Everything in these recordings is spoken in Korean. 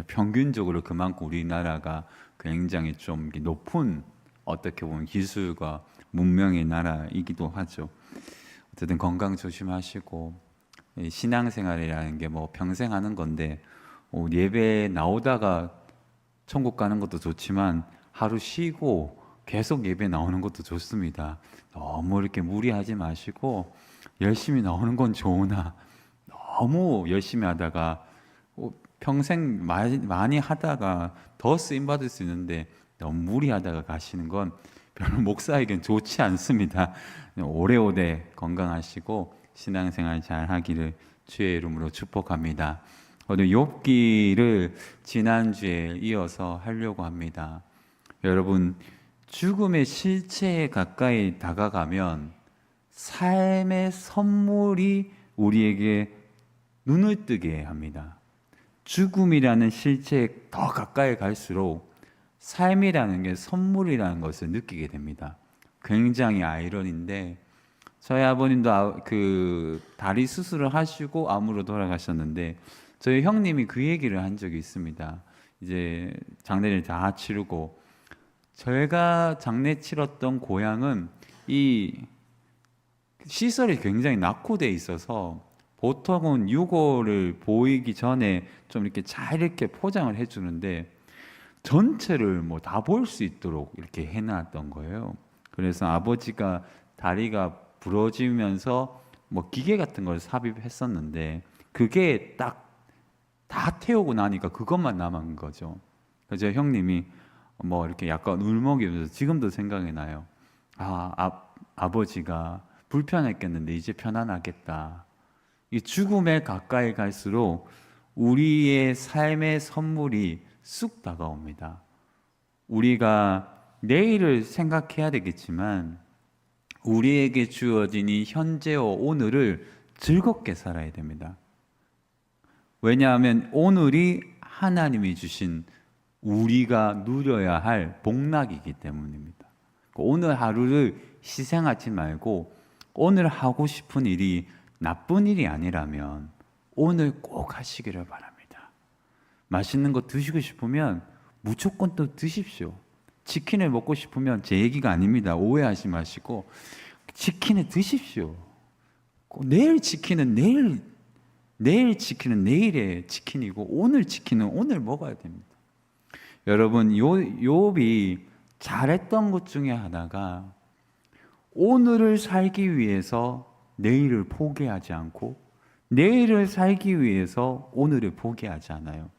평균적으로 그만큼 우리나라가 굉장히 좀 높은 어떻게 보면 기술과 문명의 나라이기도 하죠. 어쨌든 건강 조심하시고 신앙생활이라는 게 뭐 평생 하는 건데 예배 나오다가 천국 가는 것도 좋지만 하루 쉬고 계속 예배 나오는 것도 좋습니다. 너무 이렇게 무리하지 마시고 열심히 나오는 건 좋으나 너무 열심히 하다가 평생 많이 하다가 더 쓰임 받을 수 있는데 너무 무리하다가 가시는 건 별로 목사에겐 좋지 않습니다. 오래오래 건강하시고 신앙생활 잘 하기를 주의 이름으로 축복합니다. 오늘 욥기를 지난주에 이어서 하려고 합니다. 여러분, 죽음의 실체에 가까이 다가가면 삶의 선물이 우리에게 눈을 뜨게 합니다. 죽음이라는 실체에 더 가까이 갈수록 삶이라는 게 선물이라는 것을 느끼게 됩니다. 굉장히 아이러니인데 저희 아버님도 다리 수술을 하시고 암으로 돌아가셨는데 저희 형님이 그 얘기를 한 적이 있습니다. 이제 장례를 다 치르고 저희가 장례 치렀던 고향은 이 시설이 굉장히 낙후돼 있어서 보통은 유골을 보이기 전에 좀 이렇게 잘 이렇게 포장을 해주는데 전체를 뭐 다 볼 수 있도록 이렇게 해놨던 거예요. 그래서 아버지가 다리가 부러지면서 뭐 기계 같은 걸 삽입했었는데 그게 딱 다 태우고 나니까 그것만 남은 거죠. 그래서 형님이 뭐 이렇게 약간 울먹이면서 지금도 생각이 나요. 아버지가 불편했겠는데 이제 편안하겠다. 이 죽음에 가까이 갈수록 우리의 삶의 선물이 쑥 다가옵니다. 우리가 내일을 생각해야 되겠지만 우리에게 주어진 이 현재와 오늘을 즐겁게 살아야 됩니다. 왜냐하면 오늘이 하나님이 주신 우리가 누려야 할 복락이기 때문입니다. 오늘 하루를 희생하지 말고 오늘 하고 싶은 일이 나쁜 일이 아니라면 오늘 꼭 하시기를 바랍니다. 맛있는 거 드시고 싶으면 무조건 또 드십시오. 치킨을 먹고 싶으면 제 얘기가 아닙니다. 오해하지 마시고 치킨을 드십시오. 내일 치킨은 내일 치킨은 내일의 치킨이고 오늘 치킨은 오늘 먹어야 됩니다. 여러분, 욥이 잘했던 것 중에 하나가 오늘을 살기 위해서 내일을 포기하지 않고 내일을 살기 위해서 오늘을 포기하지 않아요.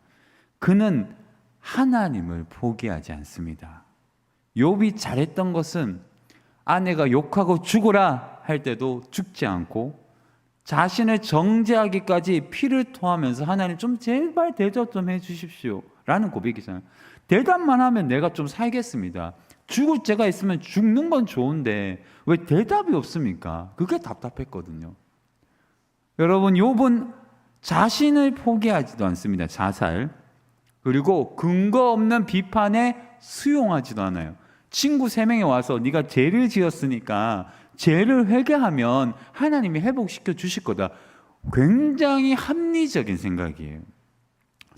그는 하나님을 포기하지 않습니다. 욥이 잘했던 것은 아내가 욕하고 죽어라 할 때도 죽지 않고 자신을 정죄하기까지 피를 토하면서 하나님 좀 제발 대답 좀 해주십시오 라는 고백이잖아요. 대답만 하면 내가 좀 살겠습니다. 죽을 죄가 있으면 죽는 건 좋은데 왜 대답이 없습니까? 그게 답답했거든요. 여러분, 욥은 자신을 포기하지도 않습니다. 자살. 그리고 근거 없는 비판에 수용하지도 않아요. 친구 3명이 와서 네가 죄를 지었으니까 죄를 회개하면 하나님이 회복시켜 주실 거다. 굉장히 합리적인 생각이에요.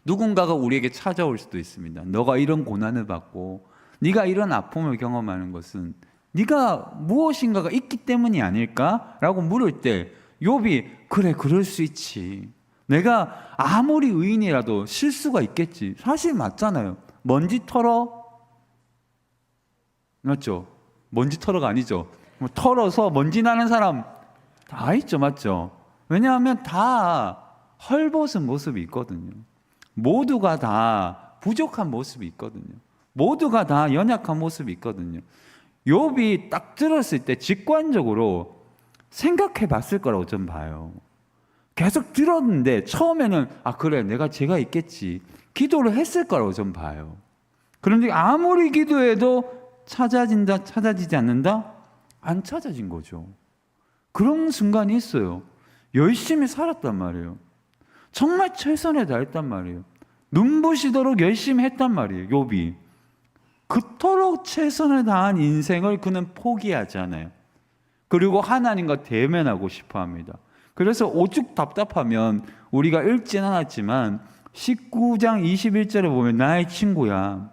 누군가가 우리에게 찾아올 수도 있습니다. 너가 이런 고난을 받고 네가 이런 아픔을 경험하는 것은 네가 무엇인가가 있기 때문이 아닐까라고 물을 때 욥이 그래, 그럴 수 있지. 내가 아무리 의인이라도 실수가 있겠지. 사실 맞잖아요. 먼지 털어, 맞죠? 먼지 털어가 아니죠. 털어서 먼지 나는 사람 다 있죠, 맞죠? 왜냐하면 다 헐벗은 모습이 있거든요. 모두가 다 부족한 모습이 있거든요. 모두가 다 연약한 모습이 있거든요. 욥이 딱 들었을 때 직관적으로 생각해 봤을 거라고 좀 봐요. 계속 들었는데 처음에는 그래, 내가 죄가 있겠지 기도를 했을 거라고 좀 봐요. 그런데 아무리 기도해도 찾아지지 않는다? 안 찾아진 거죠. 그런 순간이 있어요. 열심히 살았단 말이에요. 정말 최선을 다했단 말이에요. 눈부시도록 열심히 했단 말이에요. 욥이 그토록 최선을 다한 인생을 그는 포기하지 않아요. 그리고 하나님과 대면하고 싶어 합니다. 그래서 오죽 답답하면 우리가 읽진 않았지만 19장 21절에 보면 나의 친구야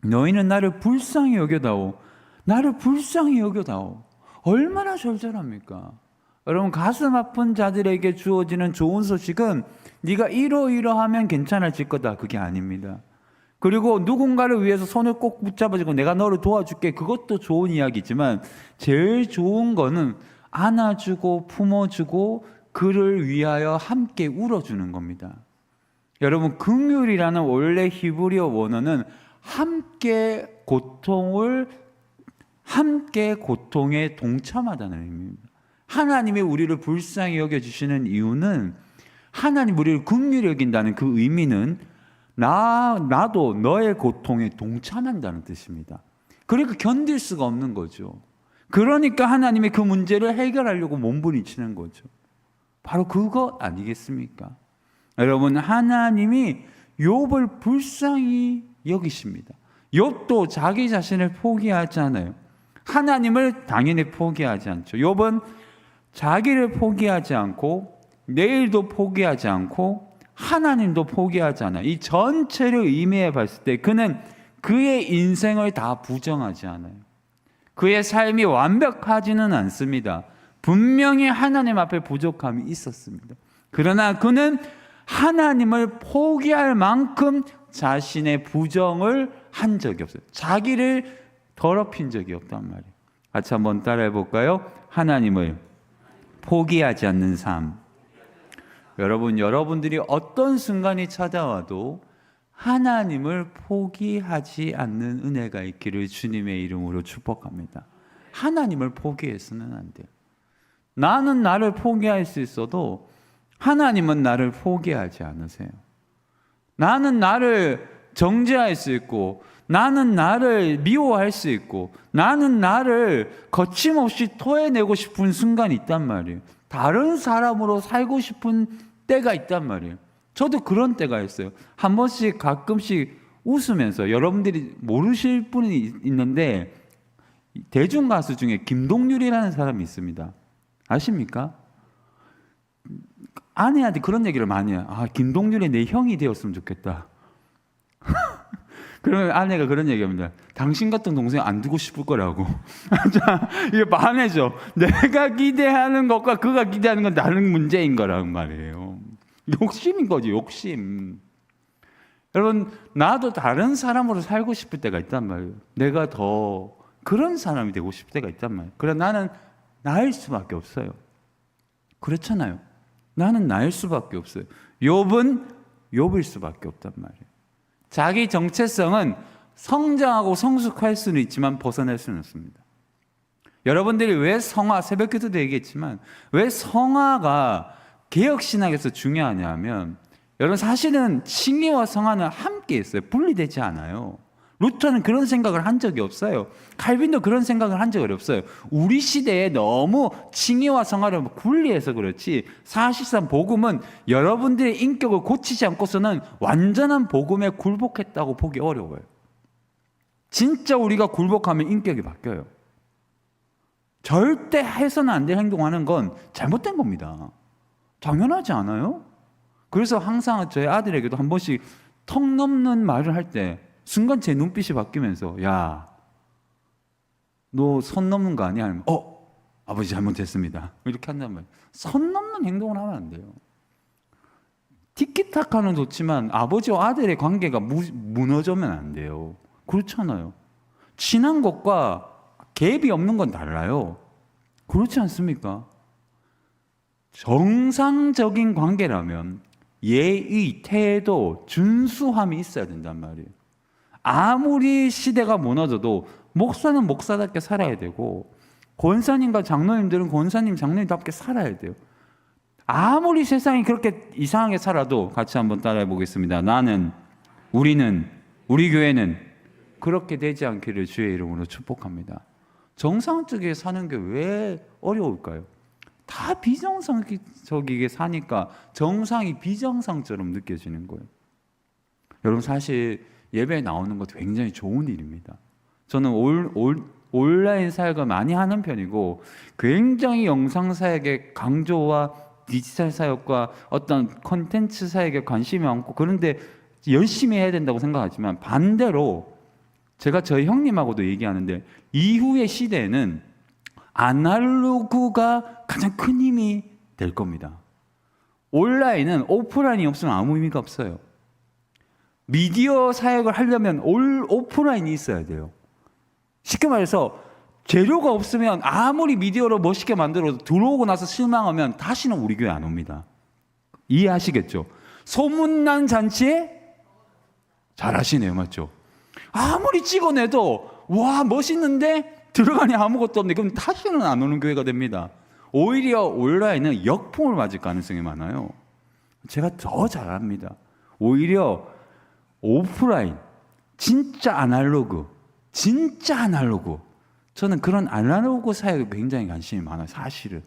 너희는 나를 불쌍히 여겨다오. 나를 불쌍히 여겨다오. 얼마나 절절합니까? 여러분, 가슴 아픈 자들에게 주어지는 좋은 소식은 네가 이러이러하면 괜찮아질 거다, 그게 아닙니다. 그리고 누군가를 위해서 손을 꼭 붙잡아주고 내가 너를 도와줄게, 그것도 좋은 이야기지만 제일 좋은 거는 안아주고 품어주고 그를 위하여 함께 울어주는 겁니다. 여러분, 긍휼이라는 원래 히브리어 원어는 함께 고통에 동참하다는 의미입니다. 하나님이 우리를 불쌍히 여겨주시는 이유는 하나님 우리를 긍휼히 여긴다는 그 의미는 나도 너의 고통에 동참한다는 뜻입니다. 그러니까 견딜 수가 없는 거죠. 그러니까 하나님이 그 문제를 해결하려고 몸부림치는 거죠. 바로 그것 아니겠습니까? 여러분, 하나님이 욥을 불쌍히 여기십니다. 욥도 자기 자신을 포기하지 않아요. 하나님을 당연히 포기하지 않죠. 욥은 자기를 포기하지 않고 내일도 포기하지 않고 하나님도 포기하지 않아요. 이 전체를 의미해 봤을 때 그는 그의 인생을 다 부정하지 않아요. 그의 삶이 완벽하지는 않습니다. 분명히 하나님 앞에 부족함이 있었습니다. 그러나 그는 하나님을 포기할 만큼 자신의 부정을 한 적이 없어요. 자기를 더럽힌 적이 없단 말이에요. 같이 한번 따라해 볼까요? 하나님을 포기하지 않는 삶. 여러분들이 어떤 순간이 찾아와도 하나님을 포기하지 않는 은혜가 있기를 주님의 이름으로 축복합니다. 하나님을 포기해서는 안 돼요. 나는 나를 포기할 수 있어도 하나님은 나를 포기하지 않으세요. 나는 나를 정죄할 수 있고, 나는 나를 미워할 수 있고, 나는 나를 거침없이 토해내고 싶은 순간이 있단 말이에요. 다른 사람으로 살고 싶은 때가 있단 말이에요. 저도 그런 때가 있어요. 한 번씩 가끔씩 웃으면서, 여러분들이 모르실 분이 있는데 대중가수 중에 김동률이라는 사람이 있습니다. 아십니까? 아내한테 그런 얘기를 많이 해요. 김동률이 내 형이 되었으면 좋겠다. 그러면 아내가 그런 얘기합니다. 당신 같은 동생 안 두고 싶을 거라고. 자, 이게 반해죠. 내가 기대하는 것과 그가 기대하는 건 다른 문제인 거란 말이에요. 욕심인 거지, 욕심. 여러분, 나도 다른 사람으로 살고 싶을 때가 있단 말이에요. 내가 더 그런 사람이 되고 싶을 때가 있단 말이에요. 그러나 나는 나일 수밖에 없어요. 그렇잖아요. 나는 나일 수밖에 없어요. 욥은 욥일 수밖에 없단 말이에요. 자기 정체성은 성장하고 성숙할 수는 있지만 벗어날 수는 없습니다. 여러분들이 왜 새벽기도도 얘기했지만 왜 성화가 개혁신학에서 중요하냐 하면, 여러분 사실은 칭의와 성화는 함께 있어요. 분리되지 않아요. 루터는 그런 생각을 한 적이 없어요. 칼빈도 그런 생각을 한 적이 없어요. 우리 시대에 너무 칭의와 성화를 분리해서 그렇지, 사실상 복음은 여러분들의 인격을 고치지 않고서는 완전한 복음에 굴복했다고 보기 어려워요. 진짜 우리가 굴복하면 인격이 바뀌어요. 절대 해서는 안 될 행동하는 건 잘못된 겁니다. 당연하지 않아요? 그래서 항상 저희 아들에게도 한 번씩 턱 넘는 말을 할 때 순간 제 눈빛이 바뀌면서, 야, 너 선 넘는 거 아니야? 하면, 아버지 잘못했습니다. 이렇게 한단 말이에요. 선 넘는 행동을 하면 안 돼요. 티키타카는 좋지만 아버지와 아들의 관계가 무너지면 안 돼요. 그렇잖아요. 친한 것과 갭이 없는 건 달라요. 그렇지 않습니까? 정상적인 관계라면 예의, 태도, 준수함이 있어야 된단 말이에요. 아무리 시대가 무너져도 목사는 목사답게 살아야 되고, 권사님과 장로님들은 권사님, 장로님답게 살아야 돼요. 아무리 세상이 그렇게 이상하게 살아도, 같이 한번 따라해 보겠습니다. 우리 교회는 그렇게 되지 않기를 주의 이름으로 축복합니다. 정상적이게 사는 게 왜 어려울까요? 다 비정상적이게 사니까 정상이 비정상처럼 느껴지는 거예요. 여러분, 사실 예배에 나오는 것도 굉장히 좋은 일입니다. 저는 온라인 사역을 많이 하는 편이고 굉장히 영상 사역의 강조와 디지털 사역과 어떤 콘텐츠 사역에 관심이 많고 그런데 열심히 해야 된다고 생각하지만 반대로 제가 저희 형님하고도 얘기하는데 이후의 시대에는 아날로그가 가장 큰 힘이 될 겁니다. 온라인은 오프라인이 없으면 아무 의미가 없어요. 미디어 사역을 하려면 오프라인이 있어야 돼요. 쉽게 말해서 재료가 없으면 아무리 미디어로 멋있게 만들어도 들어오고 나서 실망하면 다시는 우리 교회 안 옵니다. 이해하시겠죠? 소문난 잔치에 잘하시네요. 맞죠? 아무리 찍어내도 와 멋있는데 들어가니 아무것도 없네. 그럼 다시는 안 오는 교회가 됩니다. 오히려 온라인은 역풍을 맞을 가능성이 많아요. 제가 더 잘합니다. 오히려 오프라인, 진짜 아날로그. 저는 그런 아날로그 사역에 굉장히 관심이 많아요. 사실은.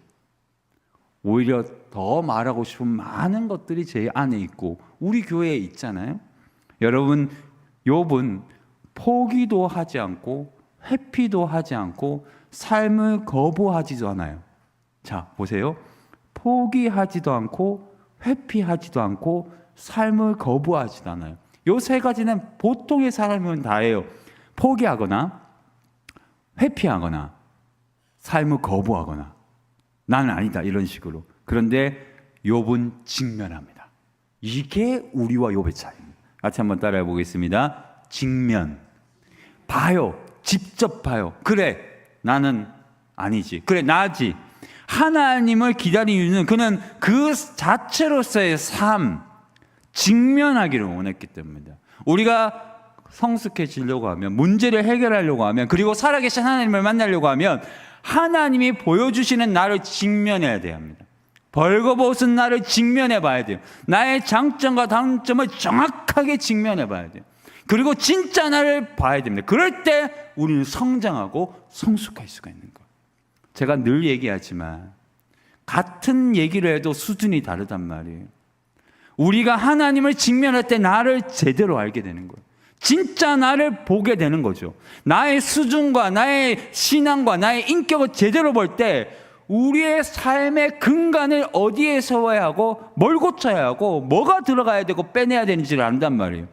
오히려 더 말하고 싶은 많은 것들이 제 안에 있고 우리 교회에 있잖아요. 여러분, 욥은 포기도 하지 않고 회피도 하지 않고 삶을 거부하지도 않아요. 자, 보세요. 포기하지도 않고 회피하지도 않고 삶을 거부하지도 않아요. 요 세 가지는 보통의 사람은 다 해요. 포기하거나 회피하거나 삶을 거부하거나 나는 아니다 이런 식으로. 그런데 욥은 직면합니다. 이게 우리와 욥의 차이입니다. 같이 한번 따라해 보겠습니다. 직면. 봐요. 직접 봐요. 그래 나는 아니지. 그래 나지. 하나님을 기다리는 이유는 그는 그 자체로서의 삶 직면하기를 원했기 때문입니다. 우리가 성숙해지려고 하면 문제를 해결하려고 하면 그리고 살아계신 하나님을 만나려고 하면 하나님이 보여주시는 나를 직면해야 돼야 합니다. 벌거벗은 나를 직면해 봐야 돼요. 나의 장점과 단점을 정확하게 직면해 봐야 돼요. 그리고 진짜 나를 봐야 됩니다. 그럴 때 우리는 성장하고 성숙할 수가 있는 거예요. 제가 늘 얘기하지만 같은 얘기를 해도 수준이 다르단 말이에요. 우리가 하나님을 직면할 때 나를 제대로 알게 되는 거예요. 진짜 나를 보게 되는 거죠. 나의 수준과 나의 신앙과 나의 인격을 제대로 볼 때 우리의 삶의 근간을 어디에 세워야 하고 뭘 고쳐야 하고 뭐가 들어가야 되고 빼내야 되는지를 안단 말이에요.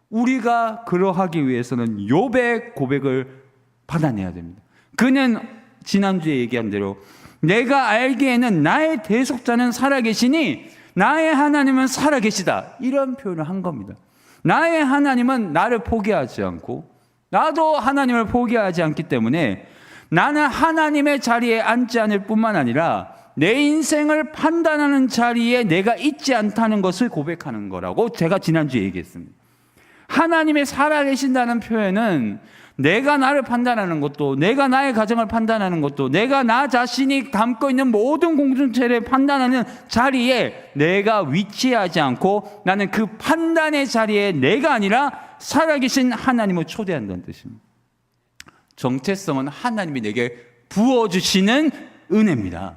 우리가 그러하기 위해서는 욥의 고백을 받아내야 됩니다. 그는 지난주에 얘기한 대로 내가 알기에는 나의 대속자는 살아계시니 나의 하나님은 살아계시다. 이런 표현을 한 겁니다. 나의 하나님은 나를 포기하지 않고 나도 하나님을 포기하지 않기 때문에 나는 하나님의 자리에 앉지 않을 뿐만 아니라 내 인생을 판단하는 자리에 내가 있지 않다는 것을 고백하는 거라고 제가 지난주에 얘기했습니다. 하나님의 살아계신다는 표현은 내가 나를 판단하는 것도 내가 나의 가정을 판단하는 것도 내가 나 자신이 담고 있는 모든 공동체를 판단하는 자리에 내가 위치하지 않고 나는 그 판단의 자리에 내가 아니라 살아계신 하나님을 초대한다는 뜻입니다. 정체성은 하나님이 내게 부어주시는 은혜입니다.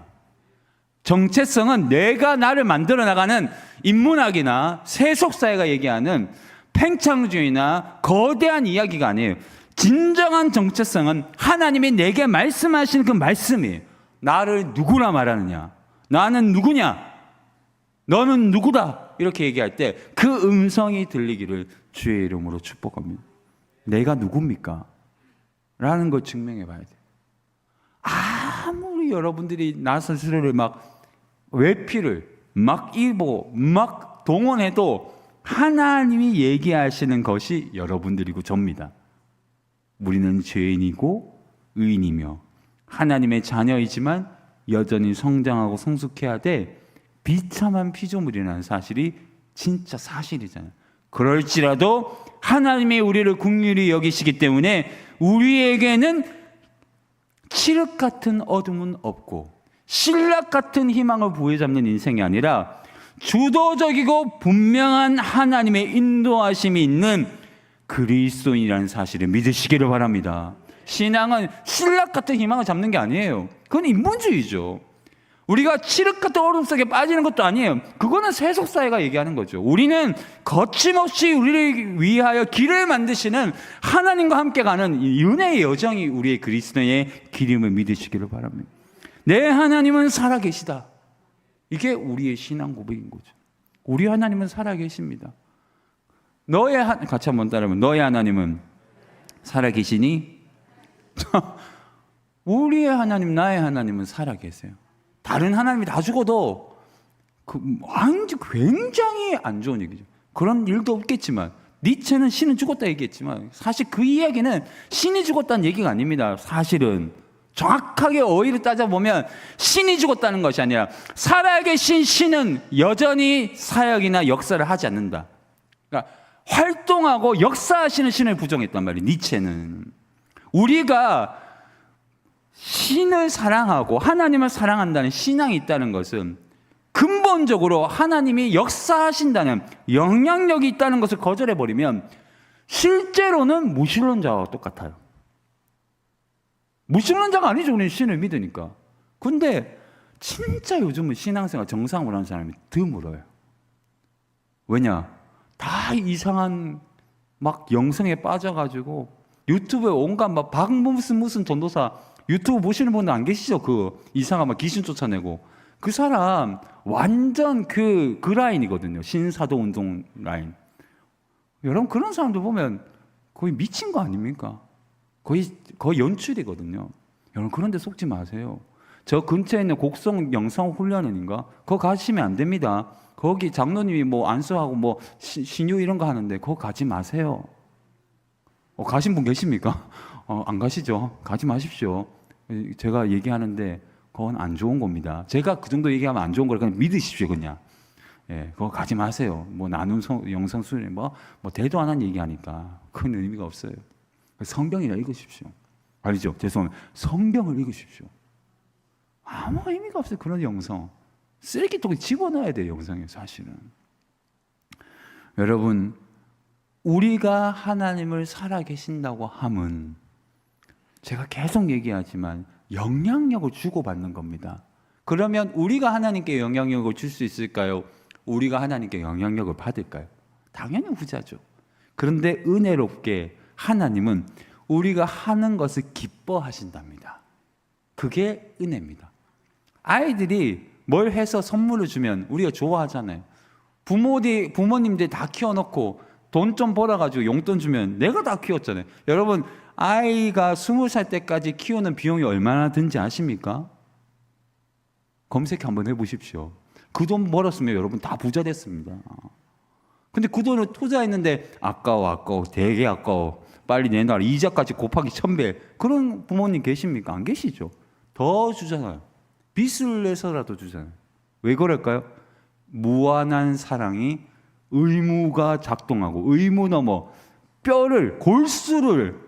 정체성은 내가 나를 만들어 나가는 인문학이나 세속사회가 얘기하는 팽창주의나 거대한 이야기가 아니에요. 진정한 정체성은 하나님이 내게 말씀하시는 그 말씀이에요. 나를 누구라 말하느냐? 나는 누구냐? 너는 누구다? 이렇게 얘기할 때 그 음성이 들리기를 주의 이름으로 축복합니다. 내가 누굽니까? 라는 걸 증명해 봐야 돼요. 아무리 여러분들이 나 스스로를 막 외피를 막 입고 막 동원해도 하나님이 얘기하시는 것이 여러분들이고 접니다. 우리는 죄인이고 의인이며 하나님의 자녀이지만 여전히 성장하고 성숙해야 돼 비참한 피조물이라는 사실이 진짜 사실이잖아요. 그럴지라도 하나님이 우리를 긍휼히 여기시기 때문에 우리에게는 칠흑 같은 어둠은 없고 신락 같은 희망을 부여잡는 인생이 아니라 주도적이고 분명한 하나님의 인도하심이 있는 그리스도인이라는 사실을 믿으시기를 바랍니다. 신앙은 신락 같은 희망을 잡는 게 아니에요. 그건 인본주의죠. 우리가 칠흑 같은 어둠 속에 빠지는 것도 아니에요. 그거는 세속사회가 얘기하는 거죠. 우리는 거침없이 우리를 위하여 길을 만드시는 하나님과 함께 가는 은혜의 여정이 우리의 그리스도의 길임을 믿으시기를 바랍니다. 내 하나님은 살아계시다. 이게 우리의 신앙 고백인 거죠. 우리 하나님은 살아계십니다. 같이 한번 따라하면, 너의 하나님은 살아계시니? 우리의 하나님, 나의 하나님은 살아계세요. 다른 하나님이 다 죽어도 굉장히 안 좋은 얘기죠. 그런 일도 없겠지만, 니체는 신은 죽었다 얘기했지만 사실 그 이야기는 신이 죽었다는 얘기가 아닙니다. 사실은 정확하게 어휘를 따져보면 신이 죽었다는 것이 아니라 살아계신 신은 여전히 사역이나 역사를 하지 않는다. 그러니까 활동하고 역사하시는 신을 부정했단 말이에요. 니체는. 우리가 신을 사랑하고 하나님을 사랑한다는 신앙이 있다는 것은 근본적으로 하나님이 역사하신다는 영향력이 있다는 것을 거절해버리면 실제로는 무신론자와 똑같아요. 무신론자가 아니죠. 우리는 신을 믿으니까. 근데 진짜 요즘은 신앙생활 정상으로 하는 사람이 드물어요. 왜냐? 다 이상한 막 영성에 빠져가지고 유튜브에 온갖 막 무슨 전도사 유튜브 보시는 분들 안 계시죠? 그 이상한 막 귀신 쫓아내고 그 사람 완전 그 라인이거든요. 신사도 운동 라인. 여러분 그런 사람들 보면 거의 미친 거 아닙니까? 거의 연출이거든요. 여러분 그런데 속지 마세요. 저 근처에 있는 곡성 영성 훈련원인가? 거기 가시면 안 됩니다. 거기 장로님이 뭐 안수하고 뭐 신유 이런 거 하는데 거기 가지 마세요. 가신 분 계십니까? 안 가시죠? 가지 마십시오. 제가 얘기하는데 그건 안 좋은 겁니다. 제가 그 정도 얘기하면 안 좋은 걸 그냥 믿으십시오, 그냥. 예, 그거 가지 마세요. 뭐 나눈 영성 수련 뭐 대도 안 한 얘기하니까 큰 의미가 없어요. 성경이나 읽으십시오. 알죠? 죄송합니다. 성경을 읽으십시오. 아무 의미가 없어요. 그런 영성. 쓰레기통에 집어넣어야 돼요, 영성에 사실은. 여러분, 우리가 하나님을 살아계신다고 함은 제가 계속 얘기하지만 영향력을 주고받는 겁니다. 그러면 우리가 하나님께 영향력을 줄 수 있을까요? 우리가 하나님께 영향력을 받을까요? 당연히 후자죠. 그런데 은혜롭게 하나님은 우리가 하는 것을 기뻐하신답니다. 그게 은혜입니다. 아이들이 뭘 해서 선물을 주면 우리가 좋아하잖아요. 부모님들 다 키워놓고 돈 좀 벌어가지고 용돈 주면 내가 다 키웠잖아요. 여러분 아이가 20살 때까지 키우는 비용이 얼마나 든지 아십니까? 검색 한번 해보십시오. 그 돈 벌었으면 여러분 다 부자 됐습니다. 근데 그 돈을 투자했는데 아까워 되게 아까워 빨리 내놔라 이자까지 곱하기 1000배 그런 부모님 계십니까? 안 계시죠. 더 주잖아요. 빚을 내서라도 주잖아요. 왜 그럴까요? 무한한 사랑이 의무가 작동하고 의무 넘어 골수를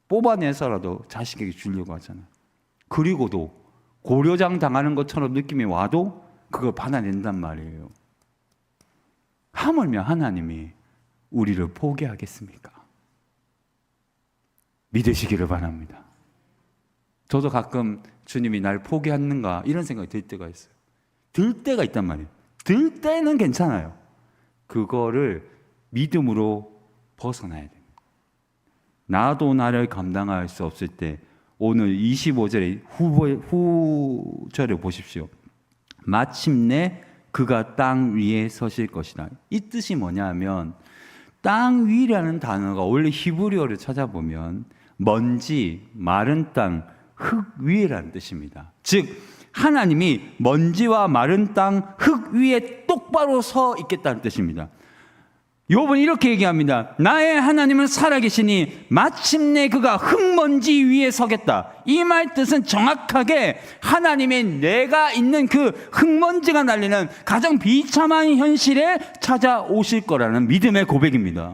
뽑아내서라도 자식에게 주려고 하잖아요. 그리고도 고려장 당하는 것처럼 느낌이 와도 그걸 받아낸단 말이에요. 하물며 하나님이 우리를 포기하겠습니까? 믿으시기를 바랍니다. 저도 가끔 주님이 날 포기하는가 이런 생각이 들 때가 있어요. 들 때가 있단 말이에요. 들 때는 괜찮아요. 그거를 믿음으로 벗어나야 됩니다. 나도 나를 감당할 수 없을 때 오늘 25절의 후절을 보십시오. 마침내 그가 땅 위에 서실 것이다. 이 뜻이 뭐냐 하면 땅 위라는 단어가 원래 히브리어를 찾아보면 먼지, 마른 땅, 흙 위라는 뜻입니다. 즉 하나님이 먼지와 마른 땅, 흙 위에 똑바로 서 있겠다는 뜻입니다. 욥은 이렇게 얘기합니다. 나의 하나님은 살아계시니 마침내 그가 흙먼지 위에 서겠다. 이 말 뜻은 정확하게 하나님의 내가 있는 그 흙먼지가 날리는 가장 비참한 현실에 찾아오실 거라는 믿음의 고백입니다.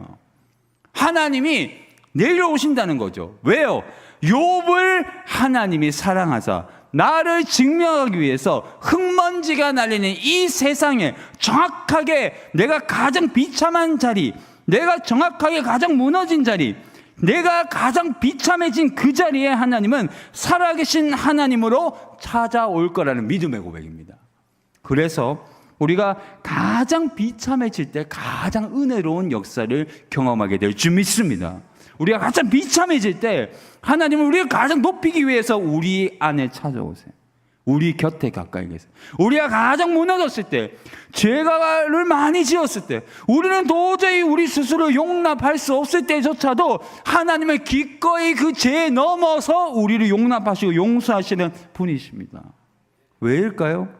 하나님이 내려오신다는 거죠. 왜요? 욥을 하나님이 사랑하사 나를 증명하기 위해서 흙먼지가 날리는 이 세상에 정확하게 내가 가장 비참한 자리, 내가 정확하게 가장 무너진 자리, 내가 가장 비참해진 그 자리에 하나님은 살아계신 하나님으로 찾아올 거라는 믿음의 고백입니다. 그래서 우리가 가장 비참해질 때 가장 은혜로운 역사를 경험하게 될 줄 믿습니다. 우리가 가장 비참해질 때 하나님은 우리를 가장 높이기 위해서 우리 안에 찾아오세요. 우리 곁에 가까이 계세요. 우리가 가장 무너졌을 때, 죄가를 많이 지었을 때, 우리는 도저히 우리 스스로 용납할 수 없을 때조차도 하나님을 기꺼이 그 죄에 넘어서 우리를 용납하시고 용서하시는 분이십니다. 왜일까요?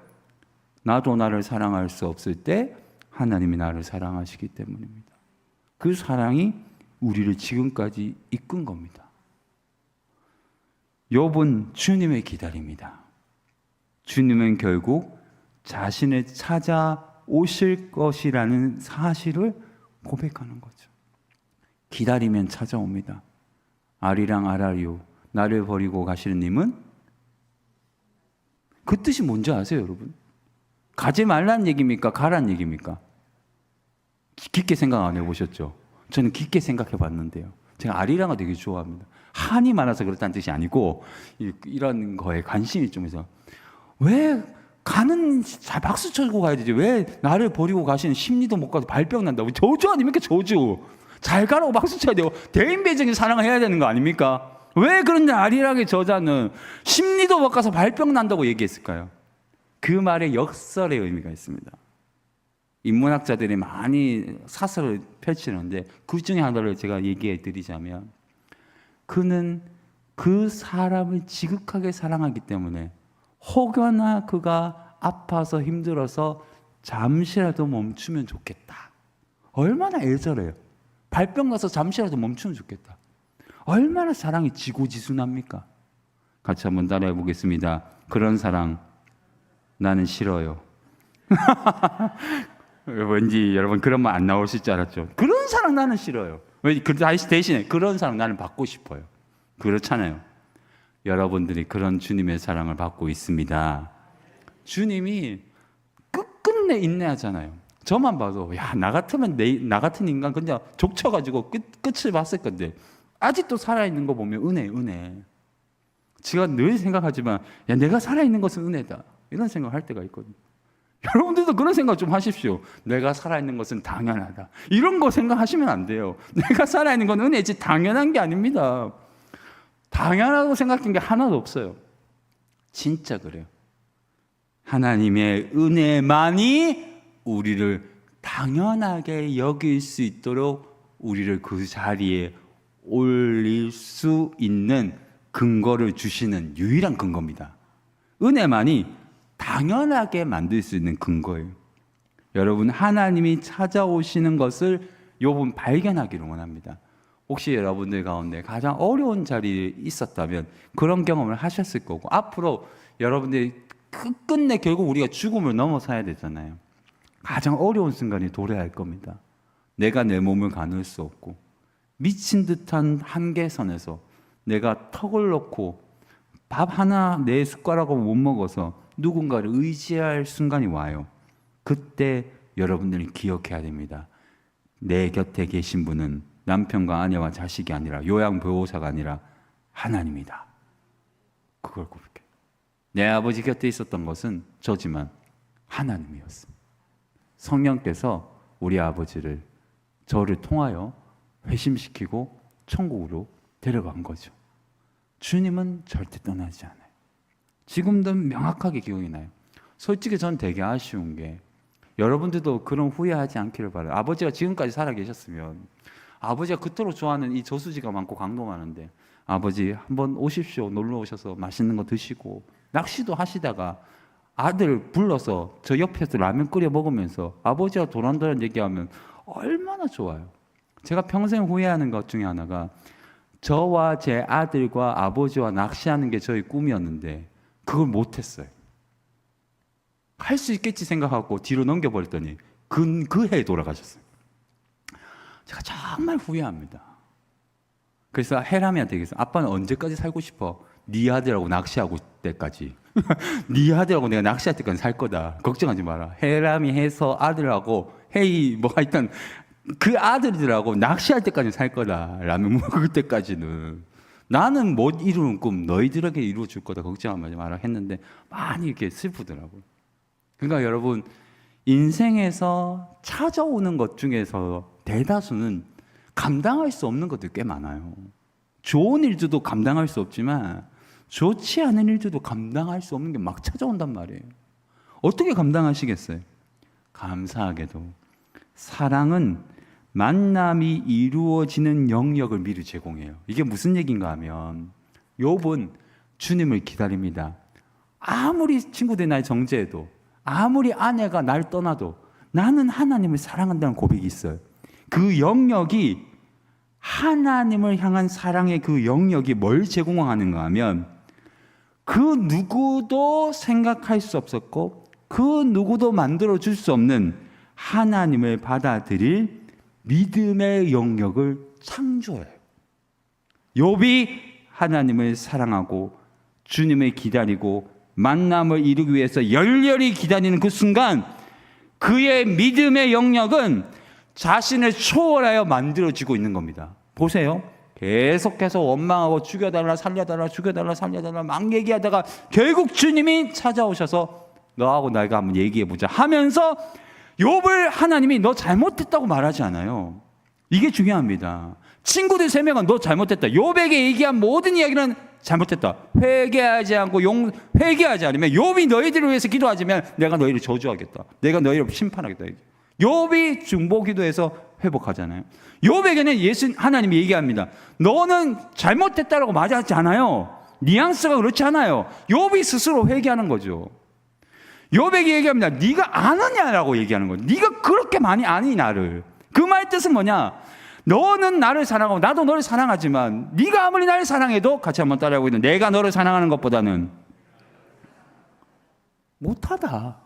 나도 나를 사랑할 수 없을 때 하나님이 나를 사랑하시기 때문입니다. 그 사랑이 우리를 지금까지 이끈 겁니다. 욥은 주님을 기다립니다. 주님은 결국 자신을 찾아오실 것이라는 사실을 고백하는 거죠. 기다리면 찾아옵니다. 아리랑 아라리오, 나를 버리고 가시는 님은 그 뜻이 뭔지 아세요, 여러분? 가지 말라는 얘기입니까? 가라는 얘기입니까? 깊게 생각 안 해보셨죠? 저는 깊게 생각해 봤는데요. 제가 아리랑을 되게 좋아합니다. 한이 많아서 그렇다는 뜻이 아니고 이런 거에 관심이 좀 있어요. 왜 가는 잘 박수 쳐주고 가야 되지? 왜 나를 버리고 가시는 심리도 못 가서 발병 난다고? 저주 아닙니까? 저주. 잘 가라고 박수 쳐야 되고 대인배적인 사랑을 해야 되는 거 아닙니까? 왜 그런데 아리랑의 저자는 심리도 못 가서 발병 난다고 얘기했을까요? 그 말에 역설의 의미가 있습니다. 인문학자들이 많이 사설을 펼치는데 그 중에 하나를 제가 얘기해 드리자면, 그는 그 사람을 지극하게 사랑하기 때문에 혹여나 그가 아파서 힘들어서 잠시라도 멈추면 좋겠다. 얼마나 애절해요. 발병 가서 잠시라도 멈추면 좋겠다. 얼마나 사랑이 지고지순합니까? 같이 한번 따라해 보겠습니다. 그런 사랑 나는 싫어요. 왠지 여러분 그런 말 안 나오실 줄 알았죠. 그런 사랑 나는 싫어요. 대신에 그런 사랑 나는 받고 싶어요. 그렇잖아요. 여러분들이 그런 주님의 사랑을 받고 있습니다. 주님이 끝끝내 인내하잖아요. 저만 봐도 나 같으면 나 같은 인간 그냥 족쳐가지고 끝을 봤을 건데 아직도 살아있는 거 보면 은혜. 제가 늘 생각하지만 내가 살아있는 것은 은혜다, 이런 생각할 때가 있거든요. 여러분들도 그런 생각 좀 하십시오. 내가 살아있는 것은 당연하다, 이런 거 생각하시면 안 돼요. 내가 살아있는 건 은혜지 당연한 게 아닙니다. 당연하다고 생각한 게 하나도 없어요. 진짜 그래요. 하나님의 은혜만이 우리를 당연하게 여길 수 있도록 우리를 그 자리에 올릴 수 있는 근거를 주시는 유일한 근거입니다. 은혜만이 당연하게 만들 수 있는 근거예요. 여러분, 하나님이 찾아오시는 것을 욥은 발견하기를 원합니다. 혹시 여러분들 가운데 가장 어려운 자리에 있었다면 그런 경험을 하셨을 거고, 앞으로 여러분들이 끝끝내 결국 우리가 죽음을 넘어서야 되잖아요. 가장 어려운 순간이 도래할 겁니다. 내가 내 몸을 가눌 수 없고 미친 듯한 한계선에서 내가 턱을 놓고 밥 하나 내 숟가락으로 못 먹어서 누군가를 의지할 순간이 와요. 그때 여러분들이 기억해야 됩니다. 내 곁에 계신 분은 남편과 아내와 자식이 아니라 요양보호사가 아니라 하나님이다. 그걸 고백해요. 내 아버지 곁에 있었던 것은 저지만 하나님이었습니다. 성령께서 우리 아버지를 저를 통하여 회심시키고 천국으로 데려간 거죠. 주님은 절대 떠나지 않아요. 지금도 명확하게 기억이 나요. 솔직히 전 되게 아쉬운 게, 여러분들도 그런 후회하지 않기를 바라요. 아버지가 지금까지 살아 계셨으면, 아버지가 그토록 좋아하는 이 저수지가 많고 강도 많은데, 아버지 한번 오십시오, 놀러 오셔서 맛있는 거 드시고 낚시도 하시다가 아들 불러서 저 옆에서 라면 끓여 먹으면서 아버지가 도란도란 얘기하면 얼마나 좋아요. 제가 평생 후회하는 것 중에 하나가, 저와 제 아들과 아버지와 낚시하는 게 저희 꿈이었는데 그걸 못했어요. 할 수 있겠지 생각하고 뒤로 넘겨버렸더니 그 해에 돌아가셨어요. 제가 정말 후회합니다. 그래서 해람이한테 얘기했어요. 아빠는 언제까지 살고 싶어? 네 아들하고 낚시하고 때까지. 네 아들하고 내가 낚시할 때까지 살 거다. 걱정하지 마라. 해람이 해서 아들하고 헤이 뭐 하여튼 그 아들들하고 낚시할 때까지 살 거다. 라면 먹을 때까지는. 나는 못 이루는 꿈 너희들에게 이루어 줄 거다. 걱정하지 마라 했는데 많이 이렇게 슬프더라고요. 그러니까 여러분, 인생에서 찾아오는 것 중에서 대다수는 감당할 수 없는 것들이 꽤 많아요. 좋은 일들도 감당할 수 없지만 좋지 않은 일들도 감당할 수 없는 게 막 찾아온단 말이에요. 어떻게 감당하시겠어요? 감사하게도 사랑은 만남이 이루어지는 영역을 미리 제공해요. 이게 무슨 얘기인가 하면 욥은 주님을 기다립니다. 아무리 친구들이 날 정죄해도, 아무리 아내가 날 떠나도 나는 하나님을 사랑한다는 고백이 있어요. 그 영역이, 하나님을 향한 사랑의 그 영역이 뭘 제공하는가 하면 그 누구도 생각할 수 없었고 그 누구도 만들어줄 수 없는 하나님을 받아들일 믿음의 영역을 창조해요. 욥이 하나님을 사랑하고 주님을 기다리고 만남을 이루기 위해서 열렬히 기다리는 그 순간 그의 믿음의 영역은 자신을 초월하여 만들어지고 있는 겁니다. 보세요. 계속해서 원망하고 죽여달라 살려달라 죽여달라 살려달라 막 얘기하다가 결국 주님이 찾아오셔서 너하고 내가 한번 얘기해보자 하면서 욥을 하나님이 너 잘못했다고 말하지 않아요. 이게 중요합니다. 친구들 3명은 너 잘못했다. 욥에게 얘기한 모든 이야기는 잘못했다. 회개하지 않고 회개하지 않으면 욥이 너희들을 위해서 기도하지만 내가 너희를 저주하겠다. 내가 너희를 심판하겠다. 욥이 중보기도해서 회복하잖아요. 욥에게는 하나님이 얘기합니다. 너는 잘못했다라고 말하지 않아요. 뉘앙스가 그렇지 않아요. 욥이 스스로 회개하는 거죠. 욥에게 얘기합니다. 네가 아느냐라고 얘기하는 거예요. 네가 그렇게 많이 아니 나를. 그 말 뜻은 뭐냐? 너는 나를 사랑하고 나도 너를 사랑하지만 네가 아무리 나를 사랑해도 같이 한번 따라하고 있는 내가 너를 사랑하는 것보다는 못하다.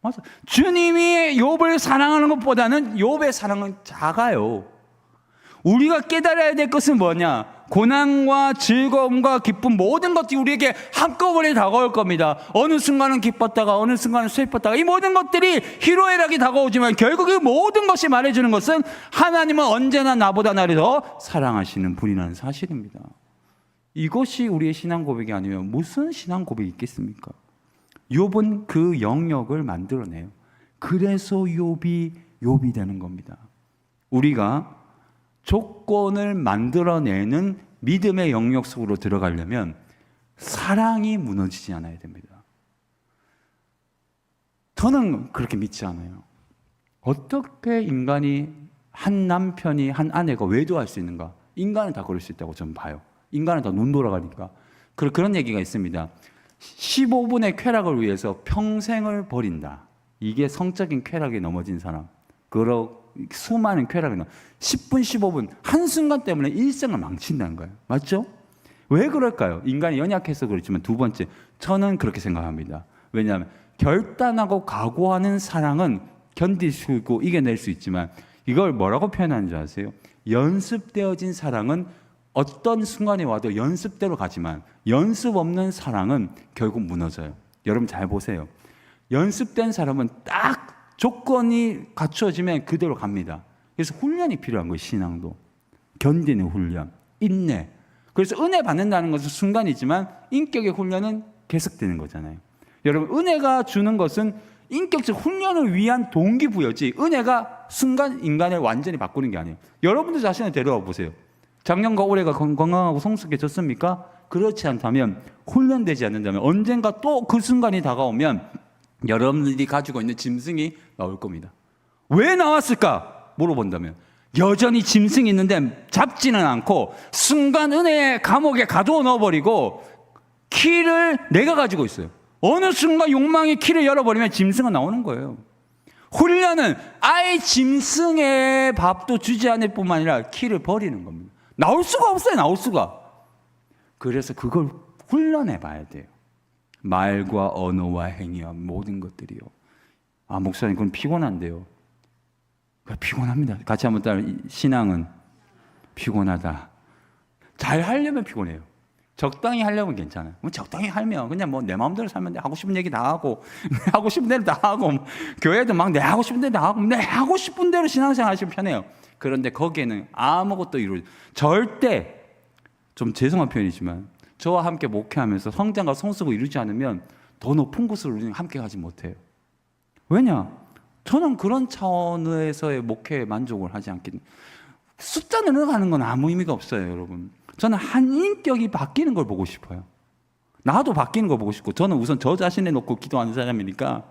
맞아. 주님이 욥을 사랑하는 것보다는 욥의 사랑은 작아요. 우리가 깨달아야 될 것은 뭐냐? 고난과 즐거움과 기쁨 모든 것들이 우리에게 한꺼번에 다가올 겁니다. 어느 순간은 기뻤다가 어느 순간은 슬펐다가 이 모든 것들이 희로애락이 다가오지만 결국 이 모든 것이 말해주는 것은 하나님은 언제나 나보다 나를 더 사랑하시는 분이라는 사실입니다. 이것이 우리의 신앙 고백이 아니면 무슨 신앙 고백이 있겠습니까? 욥은 그 영역을 만들어내요. 그래서 욥이 되는 겁니다. 우리가 조건을 만들어내는 믿음의 영역 속으로 들어가려면 사랑이 무너지지 않아야 됩니다. 저는 그렇게 믿지 않아요. 어떻게 인간이 한 남편이 한 아내가 외도할 수 있는가? 인간은 다 그럴 수 있다고 저는 봐요. 인간은 다 눈 돌아가니까. 그런 얘기가 있습니다. 15분의 쾌락을 위해서 평생을 버린다. 이게 성적인 쾌락에 넘어진 사람. 수많은 쾌락이 10분, 15분 한순간 때문에 일생을 망친다는 거예요. 맞죠? 왜 그럴까요? 인간이 연약해서 그렇지만 두 번째, 저는 그렇게 생각합니다. 왜냐하면 결단하고 각오하는 사랑은 견딜 수 있고 이겨낼 수 있지만 이걸 뭐라고 표현하는 줄 아세요? 연습되어진 사랑은 어떤 순간이 와도 연습대로 가지만 연습 없는 사랑은 결국 무너져요. 여러분 잘 보세요. 연습된 사람은 딱 조건이 갖추어지면 그대로 갑니다. 그래서 훈련이 필요한 거예요. 신앙도. 견디는 훈련, 인내. 그래서 은혜 받는다는 것은 순간이지만 인격의 훈련은 계속되는 거잖아요. 여러분 은혜가 주는 것은 인격적 훈련을 위한 동기부여지 은혜가 순간 인간을 완전히 바꾸는 게 아니에요. 여러분도 자신을 데려와 보세요. 작년과 올해가 건강하고 성숙해졌습니까? 그렇지 않다면 훈련되지 않는다면 언젠가 또 그 순간이 다가오면 여러분들이 가지고 있는 짐승이 나올 겁니다. 왜 나왔을까? 물어본다면 여전히 짐승이 있는데 잡지는 않고 순간 은혜의 감옥에 가두어 넣어버리고 키를 내가 가지고 있어요. 어느 순간 욕망의 키를 열어버리면 짐승은 나오는 거예요. 훈련은 아예 짐승의 밥도 주지 않을 뿐만 아니라 키를 버리는 겁니다. 나올 수가 없어요. 나올 수가. 그래서 그걸 훈련해 봐야 돼요. 말과 언어와 행위와 모든 것들이요. 아, 목사님 그건 피곤한데요. 피곤합니다. 같이 한번 따라. 신앙은 피곤하다. 잘 하려면 피곤해요. 적당히 하려면 괜찮아요. 적당히 하면 그냥 뭐 내 마음대로 살면 돼. 하고 싶은 얘기 다 하고 하고 싶은 대로 다 하고 교회도 막 내 하고 싶은 대로 다 하고 내 하고 싶은 대로 신앙생활 하시면 편해요. 그런데 거기에는 아무것도 절대 좀 죄송한 표현이지만 저와 함께 목회하면서 성장과 성숙을 이루지 않으면 더 높은 곳을 우리는 함께 가지 못해요. 왜냐? 저는 그런 차원에서의 목회에 만족을 하지 않기 때문에 숫자 늘어가는 건 아무 의미가 없어요, 여러분. 저는 한 인격이 바뀌는 걸 보고 싶어요. 나도 바뀌는 거 보고 싶고, 저는 우선 저 자신에 놓고 기도하는 사람이니까,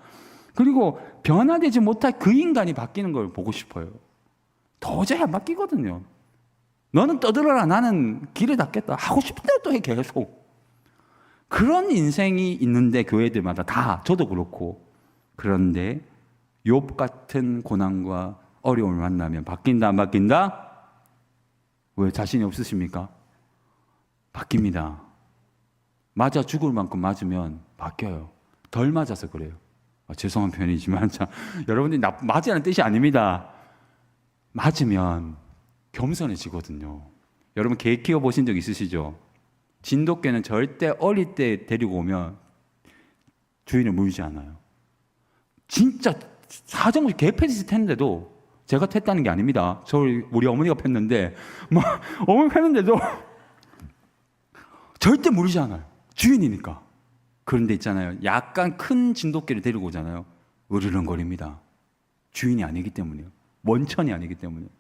그리고 변화되지 못할 그 인간이 바뀌는 걸 보고 싶어요. 도저히 안 바뀌거든요. 너는 떠들어라, 나는 길을 닫겠다, 하고 싶은 대로 또 해, 계속. 그런 인생이 있는데, 교회들마다 다, 저도 그렇고. 그런데 욥 같은 고난과 어려움을 만나면 바뀐다, 안 바뀐다? 왜 자신이 없으십니까? 바뀝니다. 맞아 죽을 만큼 맞으면 바뀌어요. 덜 맞아서 그래요. 죄송한 표현이지만 참, 여러분들이 맞으라는 뜻이 아닙니다. 맞으면 겸손해지거든요. 여러분 개 키워보신 적 있으시죠? 진돗개는 절대 어릴 때 데리고 오면 주인을 물지 않아요. 진짜 사정없이 개 패듯이 텄는데도, 제가 텄다는 게 아닙니다. 우리 어머니가 팼는데, 어머니 팼는데도 절대 물지 않아요. 주인이니까. 그런데 있잖아요, 약간 큰 진돗개를 데리고 오잖아요. 으르렁거립니다. 주인이 아니기 때문이에요. 원천이 아니기 때문이에요.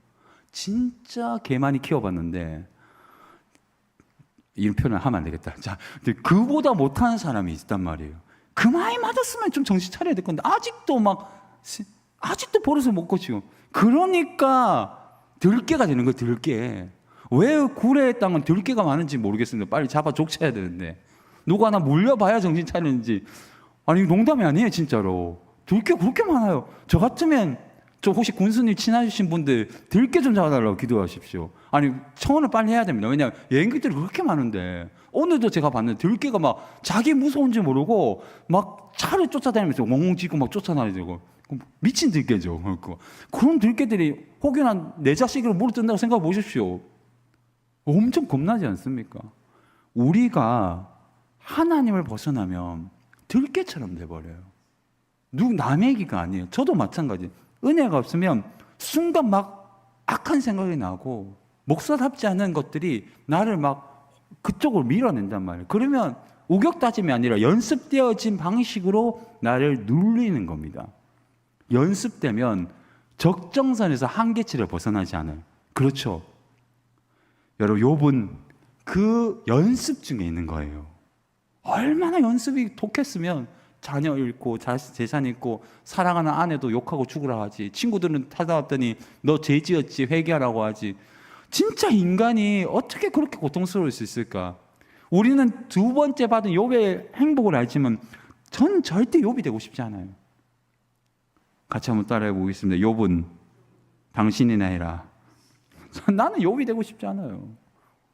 진짜 개 많이 키워봤는데, 이런 표현을 하면 안 되겠다. 자, 그보다 못하는 사람이 있단 말이에요. 그 많이 맞았으면 좀 정신 차려야 될 건데, 아직도 버릇을 못 고치고. 그러니까 들깨가 되는 거예요. 들깨. 왜 구례의 땅은 들깨가 많은지 모르겠습니다. 빨리 잡아 족쳐야 되는데, 누가 하나 물려봐야 정신 차리는지. 아니 농담이 아니에요, 진짜로. 들깨 그렇게 많아요. 저 같으면, 저 혹시 군수님 친하신 분들 들깨 좀 잡아달라고 기도하십시오. 아니 청원을 빨리 해야 됩니다. 왜냐하면 여행객들이 그렇게 많은데, 오늘도 제가 봤는데 들깨가 막 자기 무서운지 모르고 막 차를 쫓아다니면서 멍멍 짖고 막 쫓아다니고, 미친 들깨죠. 그런 들깨들이 혹여나 내 자식을 물어뜯는다고 생각해 보십시오. 엄청 겁나지 않습니까? 우리가 하나님을 벗어나면 들깨처럼 돼버려요. 남의 얘기가 아니에요. 저도 마찬가지. 은혜가 없으면 순간 막 악한 생각이 나고, 목사답지 않은 것들이 나를 막 그쪽으로 밀어낸단 말이에요. 그러면 우격다짐이 아니라 연습되어진 방식으로 나를 눌리는 겁니다. 연습되면 적정선에서 한계치를 벗어나지 않아요. 그렇죠? 여러분, 욥은 그 연습 중에 있는 거예요. 얼마나 연습이 독했으면 자녀 잃고 재산 잃고 사랑하는 아내도 욕하고 죽으라 하지, 친구들은 찾아왔더니 너 죄 지었지 회개하라고 하지. 진짜 인간이 어떻게 그렇게 고통스러울 수 있을까? 우리는 두 번째 받은 욥의 행복을 알지만 전 절대 욥이 되고 싶지 않아요. 같이 한번 따라해 보겠습니다. 욥은 당신이나 해라. 나는 욥이 되고 싶지 않아요.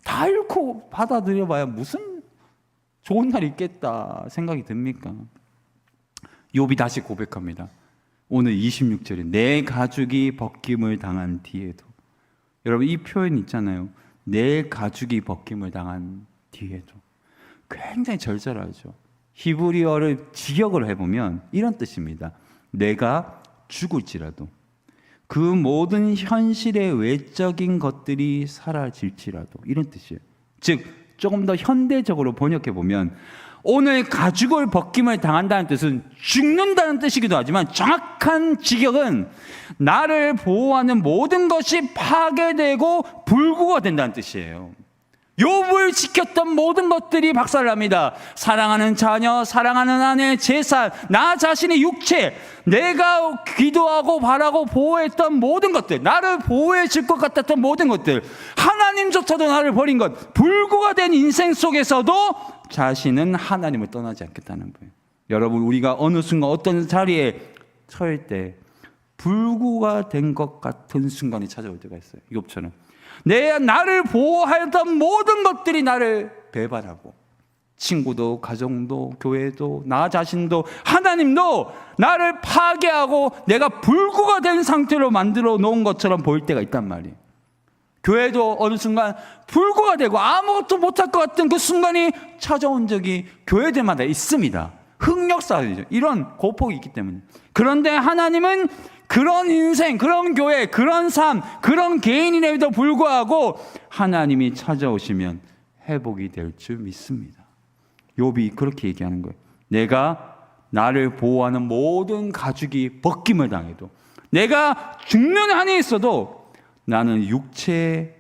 다 잃고 받아들여봐야 무슨 좋은 날이 있겠다 생각이 듭니까? 욥이 다시 고백합니다. 오늘 26절에 내 가죽이 벗김을 당한 뒤에도. 여러분 이 표현 있잖아요. 내 가죽이 벗김을 당한 뒤에도. 굉장히 절절하죠. 히브리어를 직역을 해보면 이런 뜻입니다. 내가 죽을지라도, 그 모든 현실의 외적인 것들이 사라질지라도, 이런 뜻이에요. 즉 조금 더 현대적으로 번역해 보면, 오늘 가죽을 벗김을 당한다는 뜻은 죽는다는 뜻이기도 하지만, 정확한 직역은 나를 보호하는 모든 것이 파괴되고 불구가 된다는 뜻이에요. 욥을 지켰던 모든 것들이 박살납니다. 사랑하는 자녀, 사랑하는 아내, 재산, 나 자신의 육체, 내가 기도하고 바라고 보호했던 모든 것들, 나를 보호해 줄 것 같았던 모든 것들, 하나님조차도 나를 버린 것, 불구가 된 인생 속에서도 자신은 하나님을 떠나지 않겠다는 거예요. 여러분, 우리가 어느 순간 어떤 자리에 처할 때 불구가 된 것 같은 순간이 찾아올 때가 있어요. 욥처럼 나를 보호하였던 모든 것들이 나를 배반하고, 친구도 가정도 교회도 나 자신도 하나님도 나를 파괴하고 내가 불구가 된 상태로 만들어 놓은 것처럼 보일 때가 있단 말이에요. 교회도 어느 순간 불구가 되고 아무것도 못할 것 같은 그 순간이 찾아온 적이 교회들마다 있습니다. 흑역사이죠. 이런 고폭이 있기 때문에. 그런데 하나님은 그런 인생, 그런 교회, 그런 삶, 그런 개인임에도 불구하고 하나님이 찾아오시면 회복이 될 줄 믿습니다. 욥이 그렇게 얘기하는 거예요. 내가 나를 보호하는 모든 가죽이 벗김을 당해도, 내가 죽는 한이 있어도 나는 육체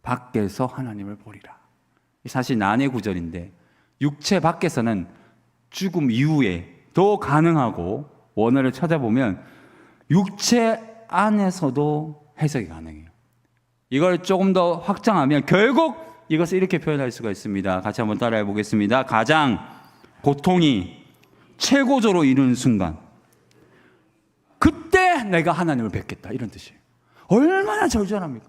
밖에서 하나님을 보리라. 사실 난해 구절인데 육체 밖에서는 죽음 이후에 더 가능하고, 원어를 찾아보면 육체 안에서도 해석이 가능해요. 이걸 조금 더 확장하면 결국 이것을 이렇게 표현할 수가 있습니다. 같이 한번 따라해 보겠습니다. 가장 고통이 최고조로 이르는 순간, 그때 내가 하나님을 뵙겠다, 이런 뜻이에요. 얼마나 절절합니까?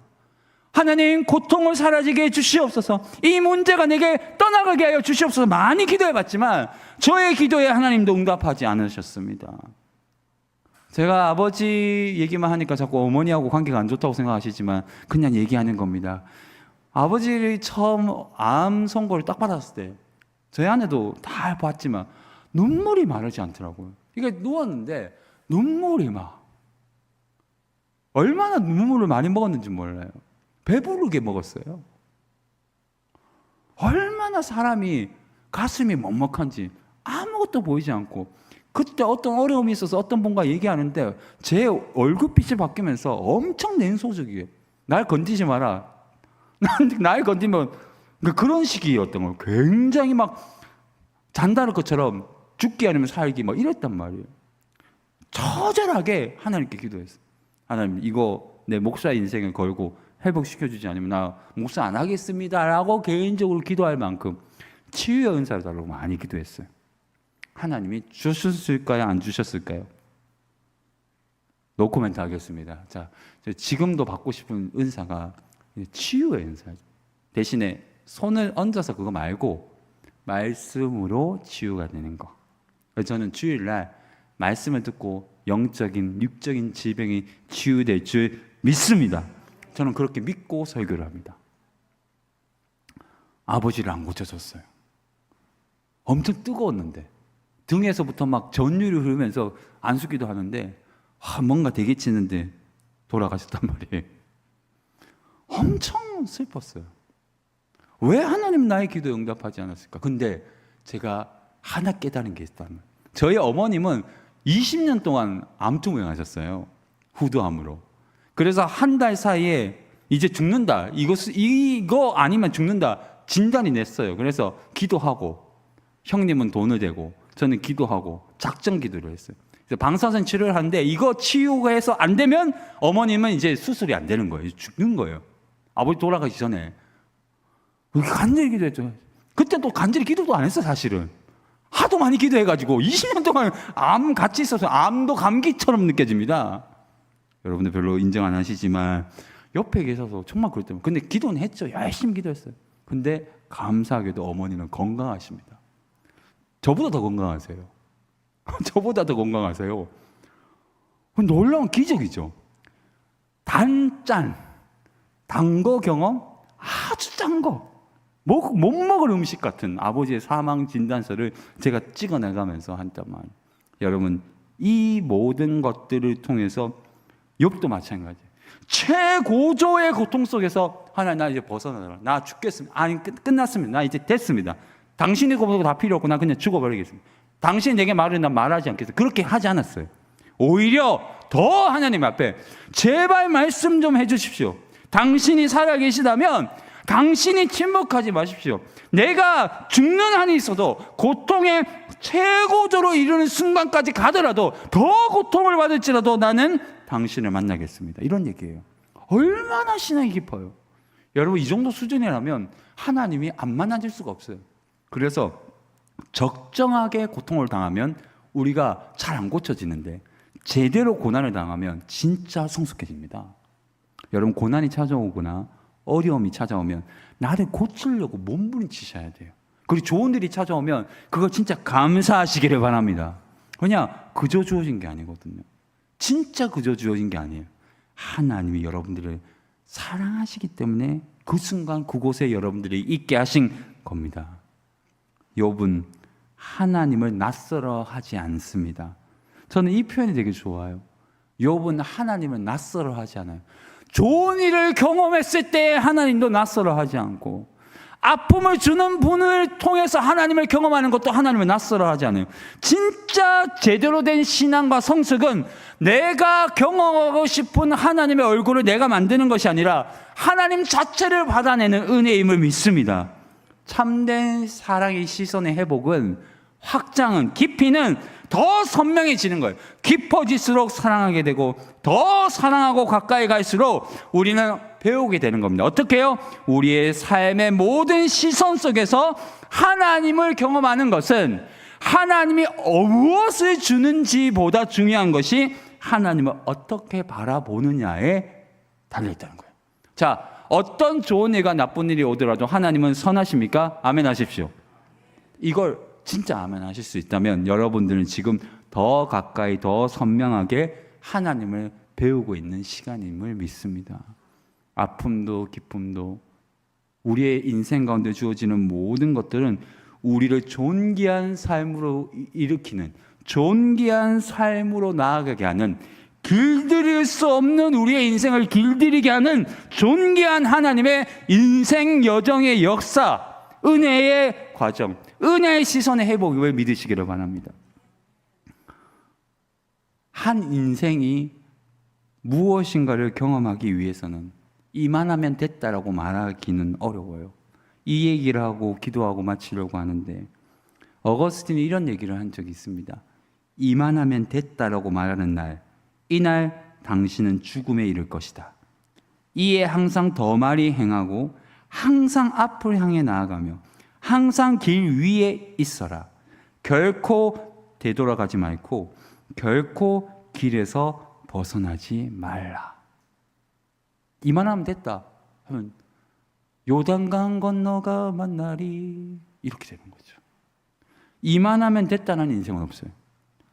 하나님, 고통을 사라지게 해 주시옵소서. 이 문제가 내게 떠나가게 하여 주시옵소서. 많이 기도해봤지만 저의 기도에 하나님도 응답하지 않으셨습니다. 제가 아버지 얘기만 하니까 자꾸 어머니하고 관계가 안 좋다고 생각하시지만 그냥 얘기하는 겁니다. 아버지를 처음 암 선고를 딱 받았을 때 저희 아내도 다 봤지만 눈물이 마르지 않더라고요. 이게 누웠는데 눈물이 막, 얼마나 눈물을 많이 먹었는지 몰라요. 배부르게 먹었어요. 얼마나 사람이 가슴이 먹먹한지 아무것도 보이지 않고, 그때 어떤 어려움이 있어서 어떤 분과 얘기하는데 제 얼굴빛이 바뀌면서 엄청 냉소적이에요. 날 건드지 마라. 날 건드면 그런 식이었던 거예요. 굉장히 막 잔다를 것처럼 죽기 아니면 살기 막 이랬단 말이에요. 처절하게 하나님께 기도했어요. 하나님, 이거 내 목사 인생을 걸고 회복시켜주지 않으면 나 목사 안 하겠습니다 라고 개인적으로 기도할 만큼 치유의 은사를 달라고 많이 기도했어요. 하나님이 주셨을까요? 안 주셨을까요? 노코멘트 하겠습니다. 자, 지금도 받고 싶은 은사가 치유의 은사죠. 대신에 손을 얹어서 그거 말고 말씀으로 치유가 되는 거. 저는 주일날 말씀을 듣고 영적인, 육적인 질병이 치유될 줄 믿습니다. 저는 그렇게 믿고 설교를 합니다. 아버지를 안 고쳐줬어요. 엄청 뜨거웠는데 등에서부터 막 전율이 흐르면서 안수기도 하는데 뭔가 대기치는데 돌아가셨단 말이에요. 엄청 슬펐어요. 왜 하나님 나의 기도에 응답하지 않았을까? 근데 제가 하나 깨달은 게 있다면, 저희 어머님은 20년 동안 암투병 하셨어요. 후두암으로. 그래서 한 달 사이에 이제 죽는다, 이거 아니면 죽는다 진단이 냈어요. 그래서 기도하고, 형님은 돈을 대고 저는 기도하고 작정 기도를 했어요. 그래서 방사선 치료를 하는데 이거 치유가 해서 안 되면 어머님은 이제 수술이 안 되는 거예요. 죽는 거예요. 아버지 돌아가기 전에 간절히 기도했죠. 그때 또 간절히 기도도 안 했어. 사실은 하도 많이 기도해가지고 20년 동안 암 같이 있어서 암도 감기처럼 느껴집니다. 여러분들 별로 인정 안 하시지만 옆에 계셔서 정말 그럴 때만. 근데 기도는 했죠. 열심히 기도했어요. 근데 감사하게도 어머니는 건강하십니다. 저보다 더 건강하세요. 저보다 더 건강하세요. 놀라운 기적이죠. 단 거 경험, 아주 짠 거, 못 먹을 음식 같은 아버지의 사망 진단서를 제가 찍어내가면서 한단 말이에요. 여러분, 이 모든 것들을 통해서 욥도 마찬가지예요. 최고조의 고통 속에서 하나님, 나 이제 벗어나라. 나 죽겠습니다. 아니, 끝났습니다. 나 이제 됐습니다. 당신이 고통 다 필요 없고 나 그냥 죽어버리겠습니다. 당신이 내게 말을 난 말하지 않겠어요. 그렇게 하지 않았어요. 오히려 더 하나님 앞에 제발 말씀 좀 해주십시오. 당신이 살아계시다면 당신이 침묵하지 마십시오. 내가 죽는 한이 있어도 고통의 최고조로 이르는 순간까지 가더라도 더 고통을 받을지라도 나는 당신을 만나겠습니다. 이런 얘기예요. 얼마나 신앙이 깊어요. 여러분, 이 정도 수준이라면 하나님이 안 만나질 수가 없어요. 그래서 적정하게 고통을 당하면 우리가 잘 안 고쳐지는데 제대로 고난을 당하면 진짜 성숙해집니다. 여러분, 고난이 찾아오거나 어려움이 찾아오면 나를 고치려고 몸부림치셔야 돼요. 그리고 좋은 일이 찾아오면 그걸 진짜 감사하시기를 바랍니다. 그냥 그저 주어진 게 아니거든요. 진짜 그저 주어진 게 아니에요. 하나님이 여러분들을 사랑하시기 때문에 그 순간 그곳에 여러분들이 있게 하신 겁니다. 욥은 하나님을 낯설어 하지 않습니다. 저는 이 표현이 되게 좋아요. 욥은 하나님을 낯설어 하지 않아요. 좋은 일을 경험했을 때 하나님도 낯설어 하지 않고, 아픔을 주는 분을 통해서 하나님을 경험하는 것도 하나님을 낯설어 하지 않아요. 진짜 제대로 된 신앙과 성숙은 내가 경험하고 싶은 하나님의 얼굴을 내가 만드는 것이 아니라 하나님 자체를 받아내는 은혜임을 믿습니다. 참된 사랑의 시선의 회복은 확장은 깊이는 더 선명해지는 거예요. 깊어질수록 사랑하게 되고 더 사랑하고 가까이 갈수록 우리는 배우게 되는 겁니다. 어떻게 해요? 우리의 삶의 모든 시선 속에서 하나님을 경험하는 것은 하나님이 무엇을 주는지보다 중요한 것이 하나님을 어떻게 바라보느냐에 달려있다는 거예요. 자, 어떤 좋은 일과 나쁜 일이 오더라도 하나님은 선하십니까? 아멘 하십시오. 이걸 진짜 아멘 하실 수 있다면 여러분들은 지금 더 가까이 더 선명하게 하나님을 배우고 있는 시간임을 믿습니다. 아픔도 기쁨도 우리의 인생 가운데 주어지는 모든 것들은 우리를 존귀한 삶으로 일으키는, 존귀한 삶으로 나아가게 하는, 길들일 수 없는 우리의 인생을 길들이게 하는 존귀한 하나님의 인생 여정의 역사, 은혜의 과정, 은혜의 시선의 회복을 믿으시기를 바랍니다. 한 인생이 무엇인가를 경험하기 위해서는 이만하면 됐다라고 말하기는 어려워요. 이 얘기를 하고 기도하고 마치려고 하는데 어거스틴이 이런 얘기를 한 적이 있습니다. 이만하면 됐다라고 말하는 날, 이날 당신은 죽음에 이를 것이다. 이에 항상 더 많이 행하고 항상 앞을 향해 나아가며 항상 길 위에 있어라. 결코 되돌아가지 말고 결코 길에서 벗어나지 말라. 이만하면 됐다 하면 요단강 건너가 만나리 이렇게 되는 거죠. 이만하면 됐다는 인생은 없어요.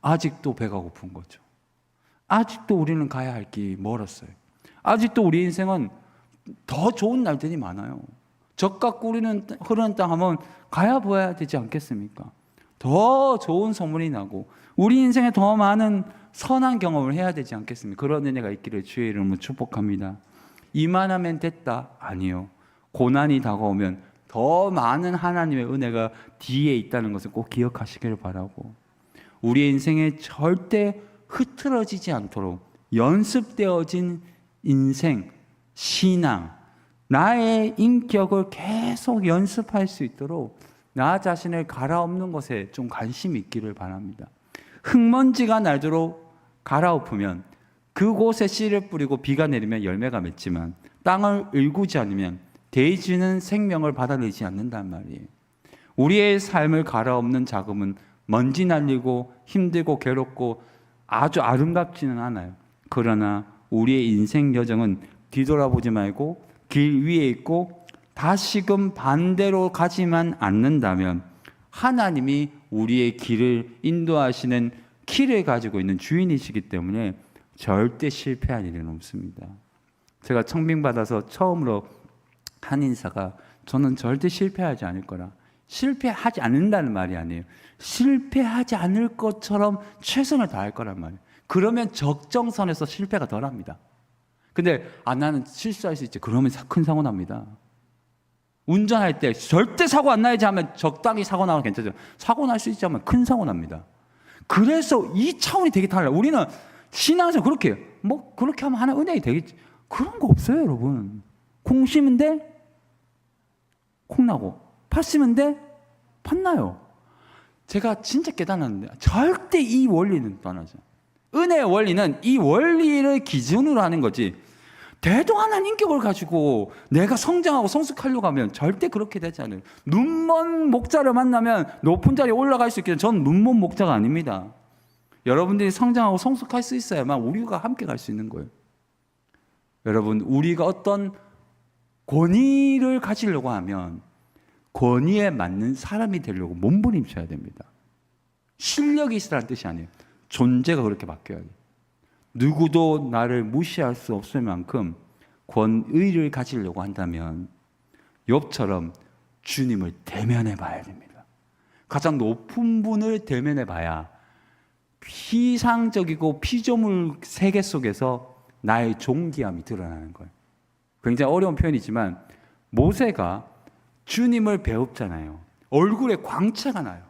아직도 배가 고픈 거죠. 아직도 우리는 가야 할 길이 멀었어요. 아직도 우리 인생은 더 좋은 날들이 많아요. 적과 꿀이는 흐르는 땅 하면 가야 보아야 되지 않겠습니까? 더 좋은 소문이 나고 우리 인생에 더 많은 선한 경험을 해야 되지 않겠습니까? 그런 은혜가 있기를 주의 이름으로 축복합니다. 이만하면 됐다? 아니요. 고난이 다가오면 더 많은 하나님의 은혜가 뒤에 있다는 것을 꼭 기억하시기를 바라고, 우리의 인생에 절대 흐트러지지 않도록 연습되어진 인생, 신앙, 나의 인격을 계속 연습할 수 있도록 나 자신을 갈아엎는 것에 좀 관심이 있기를 바랍니다. 흙먼지가 날도록 갈아엎으면 그곳에 씨를 뿌리고 비가 내리면 열매가 맺지만 땅을 일구지 않으면 대지는 생명을 받아내지 않는단 말이에요. 우리의 삶을 갈아엎는 작업은 먼지 날리고 힘들고 괴롭고 아주 아름답지는 않아요. 그러나 우리의 인생 여정은 뒤돌아보지 말고 길 위에 있고 다시금 반대로 가지만 않는다면 하나님이 우리의 길을 인도하시는 키를 가지고 있는 주인이시기 때문에 절대 실패할 일은 없습니다. 제가 청빙받아서 처음으로 한 인사가 저는 절대 실패하지 않을 거라. 실패하지 않는다는 말이 아니에요. 실패하지 않을 것처럼 최선을 다할 거란 말이에요. 그러면 적정선에서 실패가 덜합니다. 근데 나는 실수할 수 있지. 그러면 큰 사고 납니다. 운전할 때 절대 사고 안 나야지 하면 적당히 사고 나면 괜찮죠. 사고 날 수 있지 하면 큰 사고 납니다. 그래서 이 차원이 되게 달라요. 우리는 신앙에서 그렇게 그렇게 하면 하나 은혜가 되겠지. 그런 거 없어요, 여러분. 콩 심은 데 콩 나고 팥 심은 데 팥 나요. 제가 진짜 깨달았는데 절대 이 원리는 떠나죠. 은혜의 원리는 이 원리를 기준으로 하는 거지. 대동하는 인격을 가지고 내가 성장하고 성숙하려고 하면 절대 그렇게 되지 않아요. 눈먼 목자를 만나면 높은 자리에 올라갈 수 있기는 저는 눈먼 목자가 아닙니다. 여러분들이 성장하고 성숙할 수 있어야만 우리가 함께 갈 수 있는 거예요. 여러분, 우리가 어떤 권위를 가지려고 하면 권위에 맞는 사람이 되려고 몸부림쳐야 됩니다. 실력이 있으라는 뜻이 아니에요. 존재가 그렇게 바뀌어야 돼요. 누구도 나를 무시할 수 없을 만큼 권위를 가지려고 한다면 욥처럼 주님을 대면해 봐야 됩니다. 가장 높은 분을 대면해 봐야 피상적이고 피조물 세계 속에서 나의 존귀함이 드러나는 거예요. 굉장히 어려운 표현이지만 모세가 주님을 배웠잖아요. 얼굴에 광채가 나요.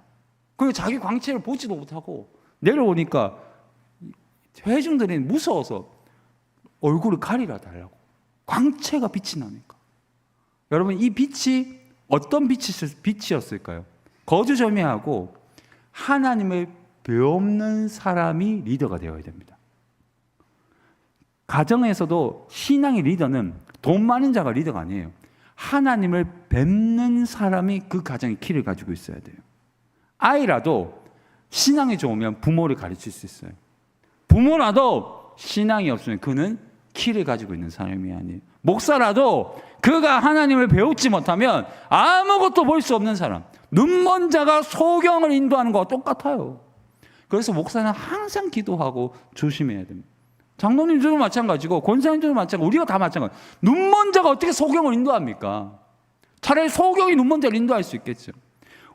그리고 자기 광채를 보지도 못하고 내려오니까 회중들이 무서워서 얼굴을 가리라 달라고. 광채가 빛이 나니까. 여러분, 이 빛이 어떤 빛이었을까요? 거두절미하고 하나님을 배우는 사람이 리더가 되어야 됩니다. 가정에서도 신앙의 리더는 돈 많은 자가 리더가 아니에요. 하나님을 뵙는 사람이 그 가정의 키를 가지고 있어야 돼요. 아이라도 신앙이 좋으면 부모를 가르칠 수 있어요. 부모라도 신앙이 없으면 그는 키를 가지고 있는 사람이 아니에요. 목사라도 그가 하나님을 배우지 못하면 아무것도 볼 수 없는 사람, 눈먼 자가 소경을 인도하는 거와 똑같아요. 그래서 목사는 항상 기도하고 조심해야 됩니다. 장로님들도 마찬가지고 권사님들도 마찬가지고 우리가 다 마찬가지. 눈먼 자가 어떻게 소경을 인도합니까? 차라리 소경이 눈먼 자를 인도할 수 있겠죠.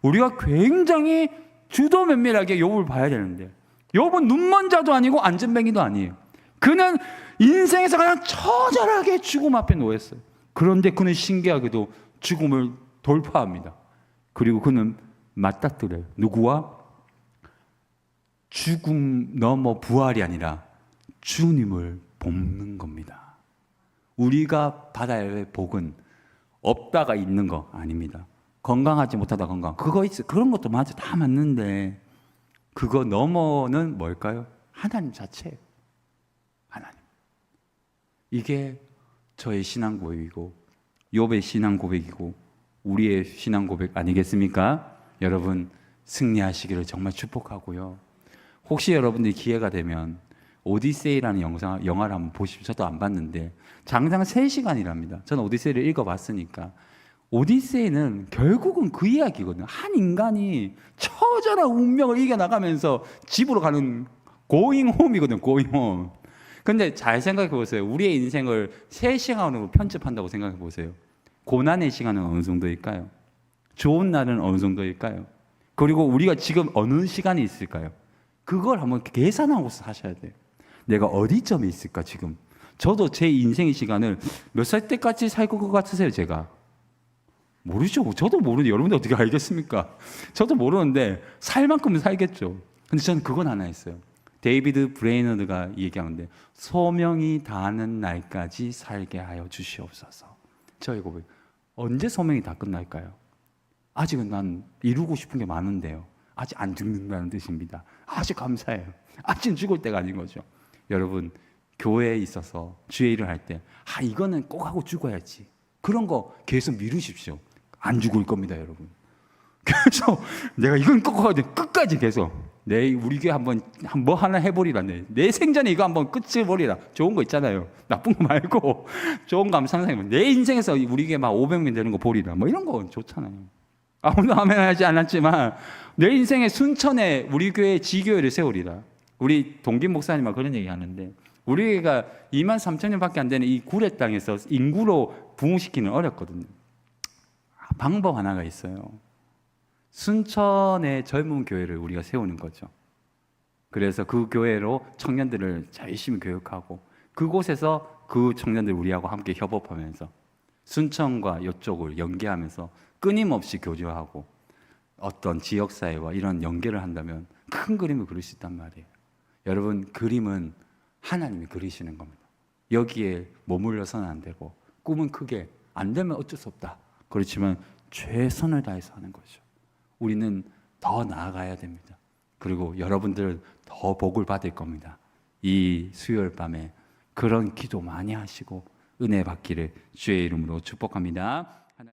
우리가 굉장히 주도 면밀하게 욥을 봐야 되는데 욥은 눈먼 자도 아니고 안전뱅이도 아니에요. 그는 인생에서 가장 처절하게 죽음 앞에 놓였어요. 그런데 그는 신기하게도 죽음을 돌파합니다. 그리고 그는 맞닥뜨려요. 누구와? 죽음 넘어 부활이 아니라 주님을 볶는 겁니다. 우리가 받아야 할 복은 없다가 있는 거 아닙니다. 건강하지 못하다 건강. 그거 있어. 그런 것도 맞아. 다 맞는데 그거 넘어는 뭘까요? 하나님 자체예요. 하나님. 이게 저의 신앙 고백이고 욥의 신앙 고백이고 우리의 신앙 고백 아니겠습니까? 여러분 승리하시기를 정말 축복하고요. 혹시 여러분들이 기회가 되면 오디세이라는 영화를 한번 보십시오. 저도 안 봤는데 장장 3시간이랍니다. 저는 오디세이를 읽어봤으니까 오디세이는 결국은 그 이야기거든요. 한 인간이 처절한 운명을 이겨나가면서 집으로 가는 going home이거든요. going home. 근데 잘 생각해 보세요. 우리의 인생을 3시간으로 편집한다고 생각해 보세요. 고난의 시간은 어느 정도일까요? 좋은 날은 어느 정도일까요? 그리고 우리가 지금 어느 시간이 있을까요? 그걸 한번 계산하고 사셔야 돼요. 내가 어디점에 있을까 지금? 저도 제 인생의 시간을 몇 살 때까지 살 것 같으세요? 제가 모르죠. 저도 모르는데 여러분들 어떻게 알겠습니까? 저도 모르는데 살 만큼은 살겠죠. 근데 저는 그건 하나 있어요. 데이비드 브레이너드가 얘기하는데 소명이 다하는 날까지 살게 하여 주시옵소서. 저희 고백. 언제 소명이 다 끝날까요? 아직은 난 이루고 싶은 게 많은데요. 아직 안 죽는다는 뜻입니다. 아직 감사해요. 아직 죽을 때가 아닌 거죠. 여러분 교회에 있어서 주의 일을 할 때 이거는 꼭 하고 죽어야지. 그런 거 계속 미루십시오. 안 죽을 겁니다, 여러분. 그래서 내가 이건 꼭 하거든. 끝까지 계속. 우리 교회 한번 뭐 하나 해버리라. 내 생전에 이거 한번 끝을 버리라. 좋은 거 있잖아요. 나쁜 거 말고 좋은 거 한번 상상해봐. 내 인생에서 우리 교회 막 500명 되는 거 버리라. 뭐 이런 거 좋잖아요. 아무도 아멘 하지 않았지만 내 인생의 순천에 우리 교회 지교회를 세우리라. 우리 동기 목사님과 그런 얘기 하는데 우리가 23,000명밖에 안 되는 이 구례 땅에서 인구로 부흥시키는 어렵거든요. 방법 하나가 있어요. 순천의 젊은 교회를 우리가 세우는 거죠. 그래서 그 교회로 청년들을 열심히 교육하고 그곳에서 그 청년들 우리하고 함께 협업하면서 순천과 이쪽을 연계하면서 끊임없이 교류하고 어떤 지역사회와 이런 연계를 한다면 큰 그림을 그릴 수 있단 말이에요. 여러분 그림은 하나님이 그리시는 겁니다. 여기에 머물러서는 안 되고 꿈은 크게 안 되면 어쩔 수 없다. 그렇지만 최선을 다해서 하는 거죠. 우리는 더 나아가야 됩니다. 그리고 여러분들 더 복을 받을 겁니다. 이 수요일 밤에 그런 기도 많이 하시고 은혜 받기를 주의 이름으로 축복합니다.